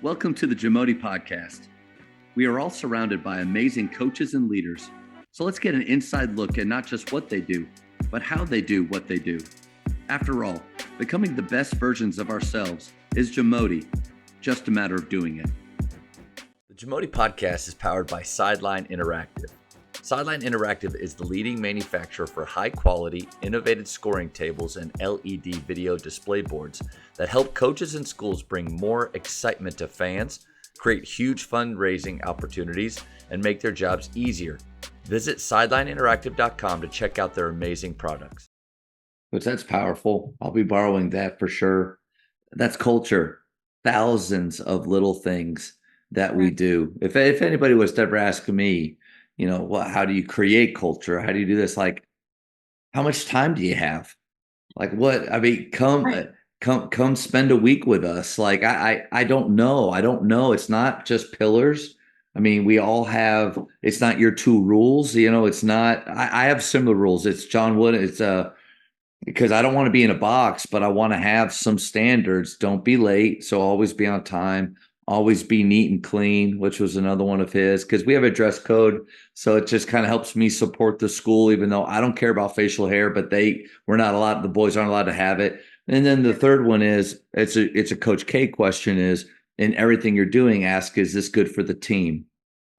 Welcome to the Jamodi podcast. We are all surrounded by amazing coaches and leaders. So let's get an inside look at not just what they do, but how they do what they do. After all, becoming the best versions of ourselves is Jamodi, just a matter of doing it. The Jamodi podcast is powered by Sideline Interactive. Sideline Interactive is the leading manufacturer for high-quality, innovative scoring tables and LED video display boards that help coaches and schools bring more excitement to fans, create huge fundraising opportunities, and make their jobs easier. Visit sidelineinteractive.com to check out their amazing products. Which that's powerful. I'll be borrowing that for sure. That's culture. Thousands of little things that we do. If anybody was to ever ask me, how do you create culture? How do you do this? Like, how much time do you have? Like, what? I mean, come spend a week with us. Like, I don't know. I don't know. It's not just pillars. I mean, we all have, it's not your two rules. It's not, I have similar rules. It's John Wood. It's because I don't want to be in a box, but I want to have some standards. Don't be late. So always be on time. Always be neat and clean, which was another one of his, because we have a dress code. So it just kind of helps me support the school, even though I don't care about facial hair, but the boys aren't allowed to have it. And then the third one is, it's a Coach K question, is in everything you're doing, ask, is this good for the team?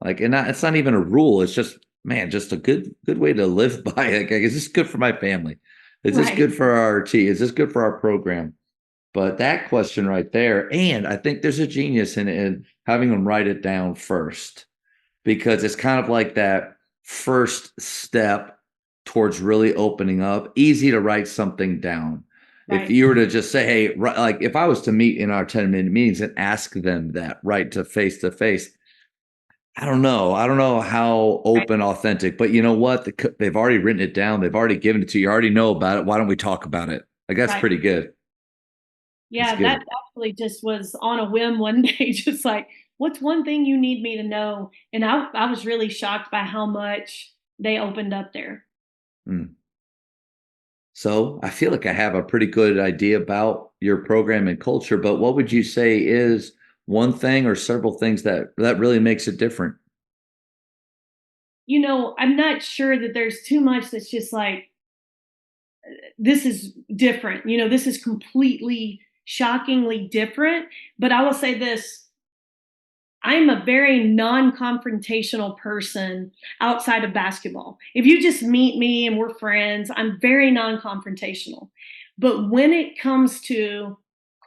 Like, and it's not even a rule. It's just, just a good way to live by. Like, is this good for my family? Is this good for our team? Is this good for our program? But that question right there, and I think there's a genius in having them write it down first, because it's kind of like that first step towards really opening up. Easy to write something down. Right. If you were to just say, hey, like if I was to meet in our 10-minute meetings and ask them that right to face, I don't know how open, authentic, but you know what? They've already written it down. They've already given it to you. You already know about it. Why don't we talk about it? Like, that's pretty good. Yeah, that actually just was on a whim one day, just like, what's one thing you need me to know? And I was really shocked by how much they opened up there. So I feel like I have a pretty good idea about your program and culture, but what would you say is one thing or several things that really makes it different? I'm not sure that there's too much that's just like, this is different. This is completely shockingly different. But I will say this, I'm a very non-confrontational person outside of basketball. If you just meet me and we're friends, I'm very non-confrontational. But when it comes to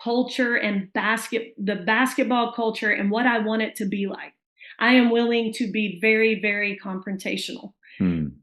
culture and the basketball culture and what I want it to be like, I am willing to be very, very confrontational.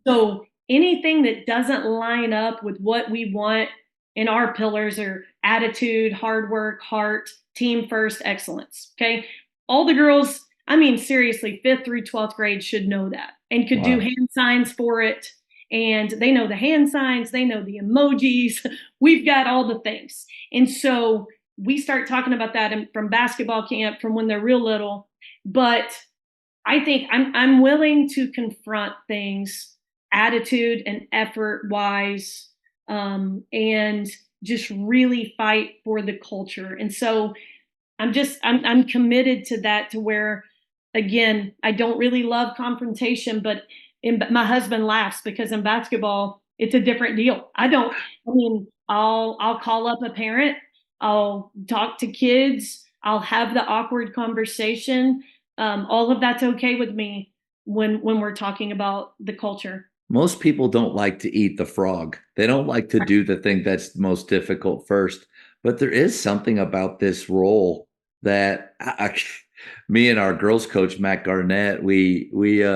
So anything that doesn't line up with what we want in our pillars are attitude, hard work, heart, team first, excellence. Okay. All the girls, seriously, 5th through 12th grade should know that and could do hand signs for it. And they know the hand signs, they know the emojis. We've got all the things. And so we start talking about that from basketball camp, from when they're real little. But I think I'm willing to confront things, attitude and effort wise, and just really fight for the culture. And so I'm committed to that, to where, again, I don't really love confrontation, but my husband laughs because in basketball, it's a different deal. I'll call up a parent, I'll talk to kids, I'll have the awkward conversation. All of that's okay with me when we're talking about the culture. Most people don't like to eat the frog. They don't like to do the thing that's most difficult first. But there is something about this role that me and our girls coach, Matt Garnett, we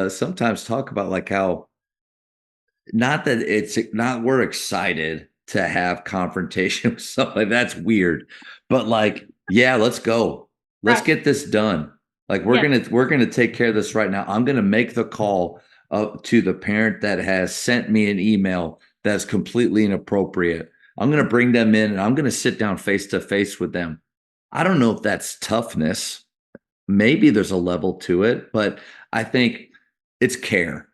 sometimes talk about, like, how not that it's not we're excited to have confrontation with somebody. That's weird. But like, yeah, let's go. Let's get this done. Like, we're gonna take care of this right now. I'm gonna make the call to the parent that has sent me an email that's completely inappropriate. I'm going to bring them in and I'm going to sit down face to face with them. I don't know if that's toughness. Maybe there's a level to it, but I think it's care.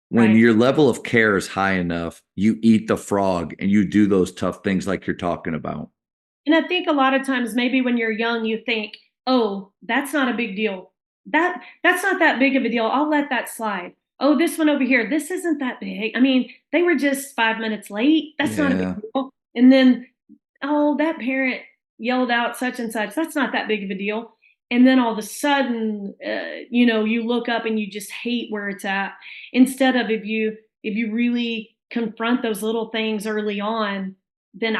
When your level of care is high enough, you eat the frog and you do those tough things like you're talking about. And I think a lot of times, maybe when you're young, you think oh, that's not a big deal. That's not that big of a deal. I'll let that slide. Oh, this one over here, this isn't that big. I mean, they were just 5 minutes late. That's not a big Yeah. deal. And then, oh, that parent yelled out such and such. That's not that big of a deal. And then all of a sudden, you look up and you just hate where it's at. Instead of if you really confront those little things early on, then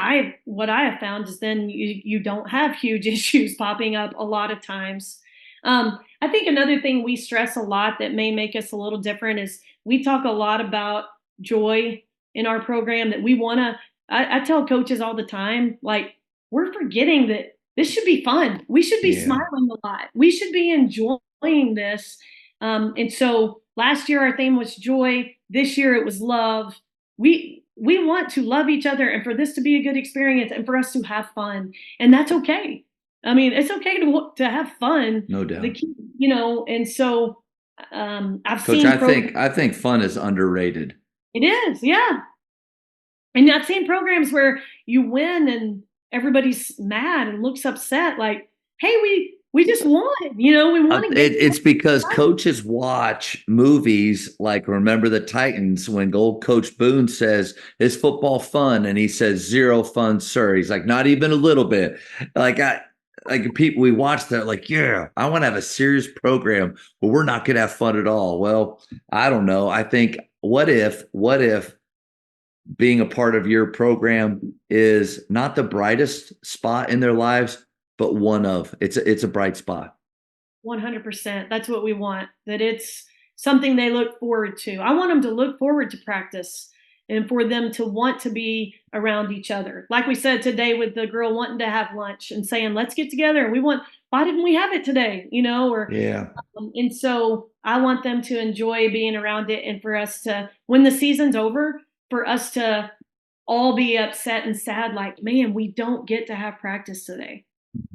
what I have found is then you don't have huge issues popping up a lot of times. I think another thing we stress a lot that may make us a little different is we talk a lot about joy in our program that we want to. I tell coaches all the time, like, we're forgetting that this should be fun. We should be Yeah. smiling a lot. We should be enjoying this. And so last year our theme was joy. This year it was love. We want to love each other and for this to be a good experience and for us to have fun. And that's okay. I mean, it's okay to have fun. No The doubt. key, and so I've Coach, seen I think fun is underrated. it is, yeah. And I've seen programs where you win and everybody's mad and looks upset, like, hey, we just won, we want to get It's because coaches watch movies like Remember the Titans when old Coach Boone says, "Is football fun?" And he says, "Zero fun, sir." He's like, "Not even a little bit." Like people we watch that, like, yeah, I want to have a serious program where we're not going to have fun at all. Well, I don't know. I think what if being a part of your program is not the brightest spot in their lives, but one of it's a bright spot. 100%. That's what we want. That it's something they look forward to. I want them to look forward to practice and for them to want to be around each other. Like we said today with the girl wanting to have lunch and saying, "Let's get together." And why didn't we have it today? Or Yeah. and so I want them to enjoy being around it and for us to, when the season's over, for us to all be upset and sad, like, man, we don't get to have practice today.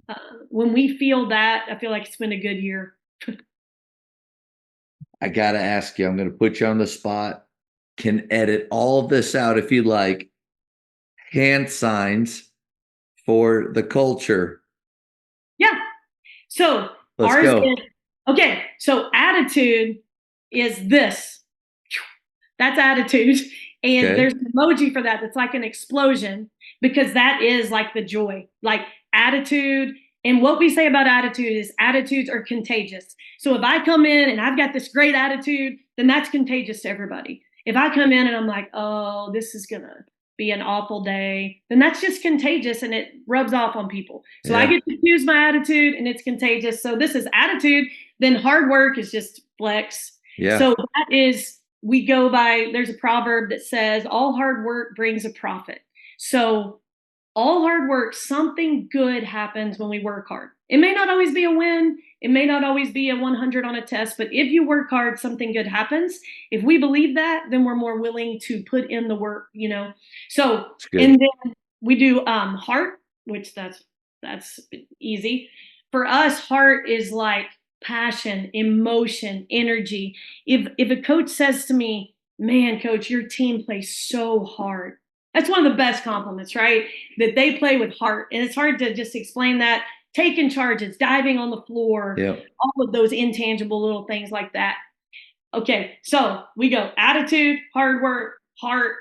Uh, when we feel that, I feel like it's been a good year. I got to ask you, I'm going to put you on the spot. Can edit all of this out if you like. Hand signs for the culture. Yeah. So Let's ours go. is okay. So attitude is this. That's attitude. And Okay. there's an emoji for that. That's like an explosion because that is like the joy, like attitude. And what we say about attitude is attitudes are contagious. So if I come in and I've got this great attitude, then that's contagious to everybody. If I come in and I'm like, oh, this is going to be an awful day, then that's just contagious and it rubs off on people. So I Yeah. get to use my attitude and it's contagious. So this is attitude. Then hard work is just flex. Yeah. So that is, we go by, there's a proverb that says, all hard work brings a profit. So all hard work, something good happens when we work hard. It may not always be a win. It may not always be a 100 on a test, but if you work hard, something good happens. If we believe that, then we're more willing to put in the work. So, and then we do heart, which that's easy. For us, heart is like passion, emotion, energy. If a coach says to me, "Man, coach, your team plays so hard." That's one of the best compliments, right? That they play with heart. And it's hard to just explain that. Taking charges, diving on the floor, Yeah. all of those intangible little things like that. Okay, so we go attitude, hard work, heart.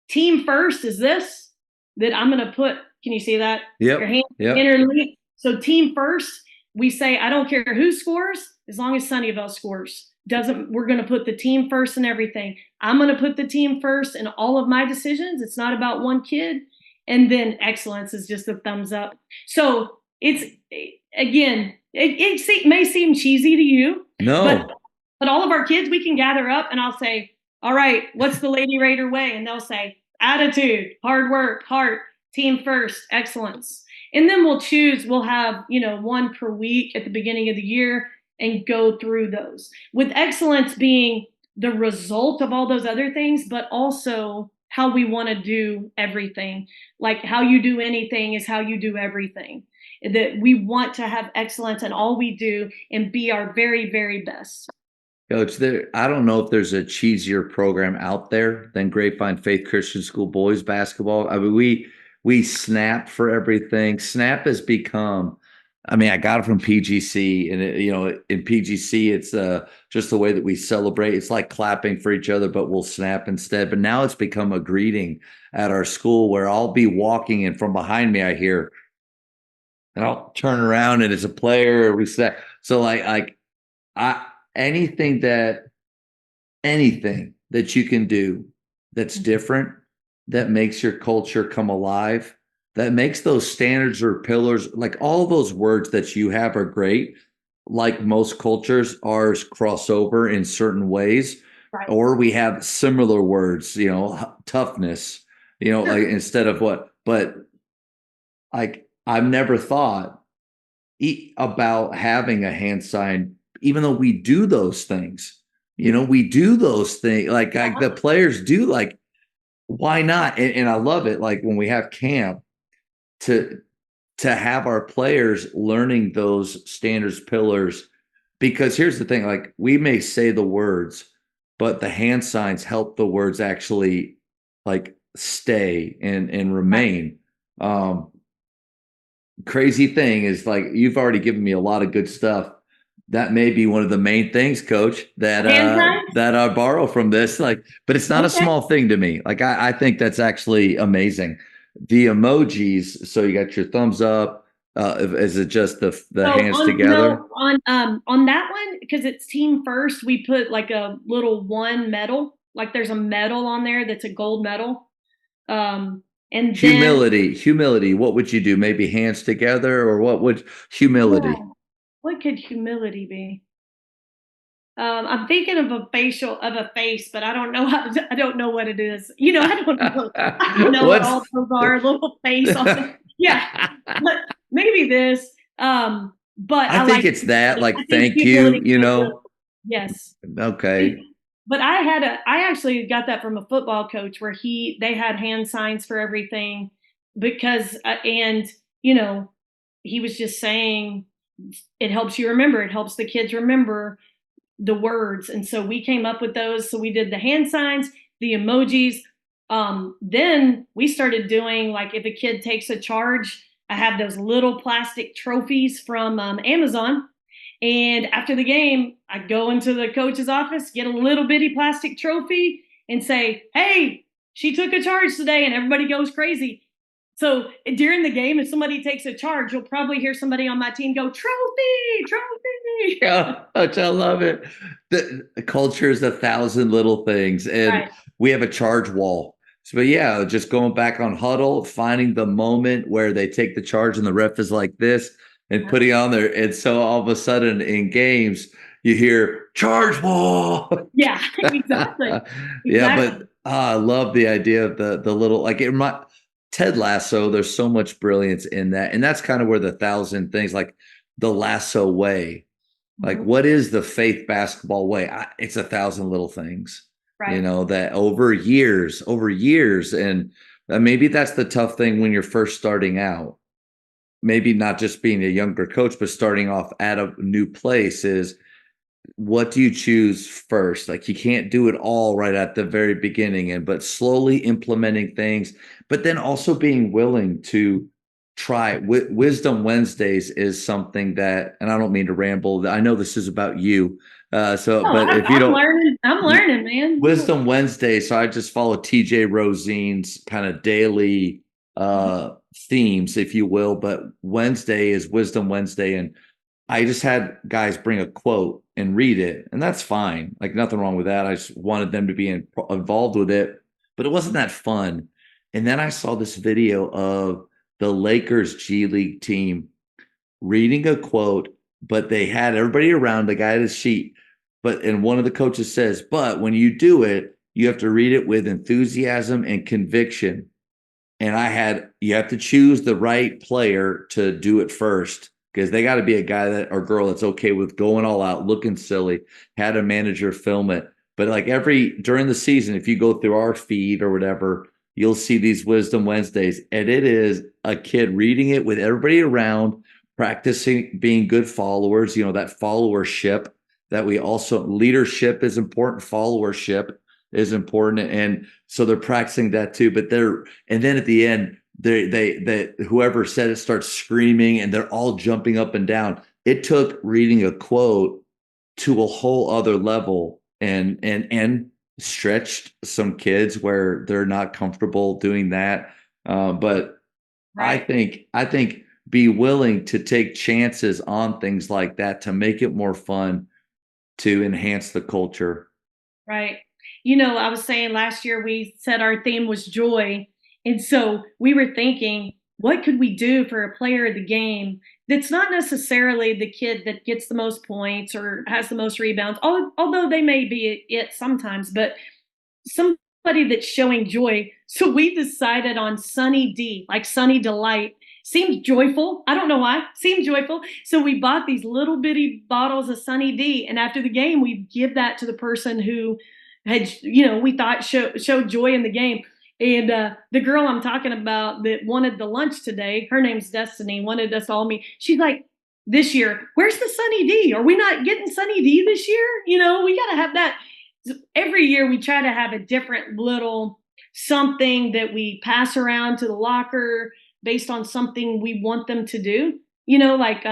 Team first is this that I'm going to put. Can you see that? Yep. Your hand Yep. interleaved. So team first, we say, I don't care who scores as long as Sunnyvale scores. We're going to put the team first in everything. I'm going to put the team first in all of my decisions. It's not about one kid. And then excellence is just a thumbs up. So it's, again, it may seem cheesy to you. No. But all of our kids, we can gather up and I'll say, all right, what's the Lady Raider way? And they'll say, attitude, hard work, heart, team first, excellence. And then we'll have, one per week at the beginning of the year and go through those. With excellence being the result of all those other things, but also how we want to do everything. Like how you do anything is how you do everything. That we want to have excellence in all we do and be our very, very best. Coach, I don't know if there's a cheesier program out there than Grapevine Faith Christian School boys basketball. I mean, we snap for everything. Snap has become I mean, I got it from PGC, and in PGC, it's just the way that we celebrate. It's like clapping for each other, but we'll snap instead. But now it's become a greeting at our school where I'll be walking, and from behind me, I hear, and I'll turn around, and it's a player. We say so, I anything that anything that you can do that's different, that makes your culture come alive, that makes those standards or pillars, like all those words that you have are great. Like most cultures, ours cross over in certain ways, Right. or we have similar words, toughness, like instead of what, but like I've never thought about having a hand sign, even though we do those things. We do those things like the players do. Like, why not? And I love it. Like when we have camp to have our players learning those standards pillars, because here's the thing: like we may say the words, but the hand signs help the words actually like stay and remain. Crazy thing is, like, you've already given me a lot of good stuff. That may be one of the main things, coach, Hand signs? that I borrow from this. Like, but it's not a Okay. small thing to me. Like, I think that's actually amazing. The emojis, so you got your thumbs up. Is it just the So hands together? on that one, because it's team first, we put like a little one medal. Like there's a medal on there that's a gold medal. And then Humility. What would you do? Maybe hands together, or what would humility? yeah, what could humility be? I'm thinking of a face, but I don't know I don't know what it is. I don't know what What's all those are. Little face on it. Yeah, but maybe this. But I I think like. it's that, I like, think thank you, humility goes with yes. Okay. But I actually got that from a football coach where they had hand signs for everything because and you know he was just saying it helps you remember, it helps the kids remember the words. And so we came up with those. So we did the hand signs, the emojis. Then we started doing, like, if a kid takes a charge, I have those little plastic trophies from Amazon. And after the game, I go into the coach's office, get a little bitty plastic trophy, and say, "Hey, she took a charge today," and everybody goes crazy. So during the game, if somebody takes a charge, you'll probably hear somebody on my team go, "Trophy, trophy." Yeah, I love it. The culture is 1,000 little things, and Right. we have a charge wall. So, but yeah, just going back on huddle, finding the moment where they take the charge and the ref is like this and putting on there. And so all of a sudden in games, you hear charge wall. Yeah, exactly. Yeah, Exactly. but I love the idea of the little, like, Ted Lasso. There's so much brilliance in that, and that's kind of where the 1,000 things, like the Lasso way. Like, Mhm. what is the faith basketball way? It's 1,000 little things, Right. that over years. And maybe that's the tough thing when you're first starting out. Maybe not just being a younger coach, but starting off at a new place is, what do you choose first? Like, you can't do it all right at the very beginning, but slowly implementing things, but then also being willing to try. Wisdom Wednesdays is something that, and I don't mean to ramble, I know this is about you. Oh, But if you I'm don't, learning. I'm learning, man. Wisdom Wednesday. So I just follow TJ Rosine's kind of daily themes, if you will. But Wednesday is Wisdom Wednesday. And I just had guys bring a quote and read it, and that's fine. Like, nothing wrong with that. I just wanted them to be involved with it, but it wasn't that fun. And then I saw this video of the Lakers G League team reading a quote, but they had everybody around. The guy had his sheet, and one of the coaches says, "But when you do it, you have to read it with enthusiasm and conviction." And you have to choose the right player to do it first, because they got to be a guy that or girl that's okay with going all out, looking silly. Had a manager film it. But like during the season, if you go through our feed or whatever, you'll see these Wisdom Wednesdays, and it is a kid reading it with everybody around, practicing being good followers. That followership that we also, leadership is important, followership is important, and so they're practicing that too. And then at the end, they whoever said it starts screaming and they're all jumping up and down. It took reading a quote to a whole other level and stretched some kids where they're not comfortable doing that. But Right. I think be willing to take chances on things like that to make it more fun, to enhance the culture. Right. I was saying last year we said our theme was joy. And so we were thinking, what could we do for a player of the game that's not necessarily the kid that gets the most points or has the most rebounds, although they may be it sometimes, but somebody that's showing joy. So we decided on Sunny D, like Sunny Delight. Seemed joyful. I don't know why. Seemed joyful. So we bought these little bitty bottles of Sunny D, and after the game, we give that to the person who had, we thought showed joy in the game. And the girl I'm talking about that wanted the lunch today, her name's Destiny, wanted us all meet. She's like, this year, where's the Sunny D? Are we not getting Sunny D this year? We got to have that. Every year we try to have a different little something that we pass around to the locker based on something we want them to do. Like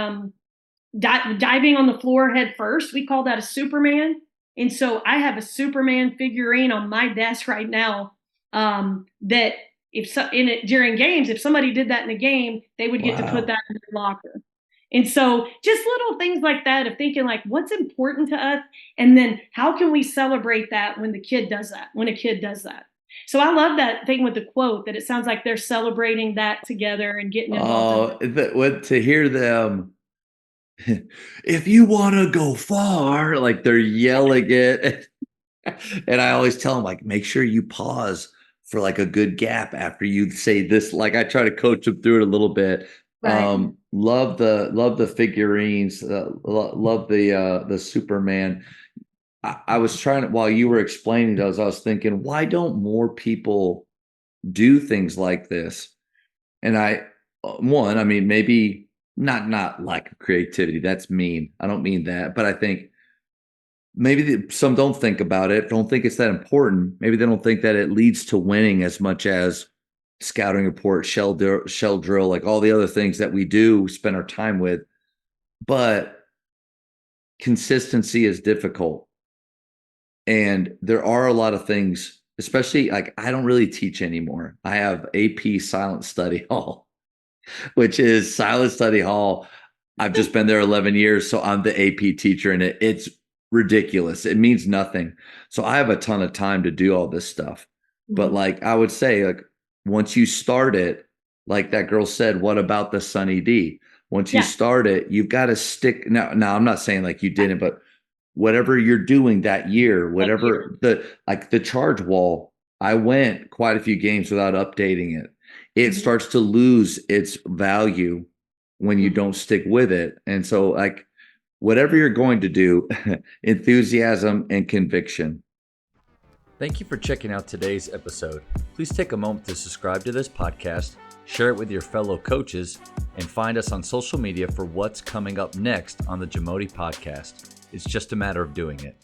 diving on the floor head first. We call that a Superman. And so I have a Superman figurine on my desk right now. That during games, if somebody did that in a game, they would get to put Wow. that in their locker. And so just little things like that of thinking like what's important to us, and then how can we celebrate that when a kid does that. So I love that thing with the quote that it sounds like they're celebrating that together and getting involved in Oh, what to hear them. If you want to go far, like they're yelling it. And I always tell them, like, make sure you pause for like a good gap after you say this. Like I try to coach them through it a little bit. right. Love the figurines. Love the Superman. I was trying to, while you were explaining those, I was thinking, why don't more people do things like this? And I mean, maybe not lack of creativity. That's mean. I don't mean that, but I think maybe some don't think about it, don't think it's that important. Maybe they don't think that it leads to winning as much as scouting report, shell drill, like all the other things that we do spend our time with. But consistency is difficult. And there are a lot of things, especially like I don't really teach anymore. I have AP Silent Study Hall, which is Silent Study Hall. I've just been there 11 years, so I'm the AP teacher, and it's ridiculous. It means nothing. So I have a ton of time to do all this stuff. But Mhm. like I would say, like once you start it, like that girl said, what about the Sunny D? Once you Yeah. start it, you've got to stick. Now I'm not saying like you didn't, but whatever you're doing that year, That year. whatever the charge wall, I went quite a few games without updating it. It Mhm. starts to lose its value when you Mhm. don't stick with it. And so like whatever you're going to do, enthusiasm and conviction. Thank you for checking out today's episode. Please take a moment to subscribe to this podcast, share it with your fellow coaches, and find us on social media for what's coming up next on the Jamodi podcast. It's just a matter of doing it.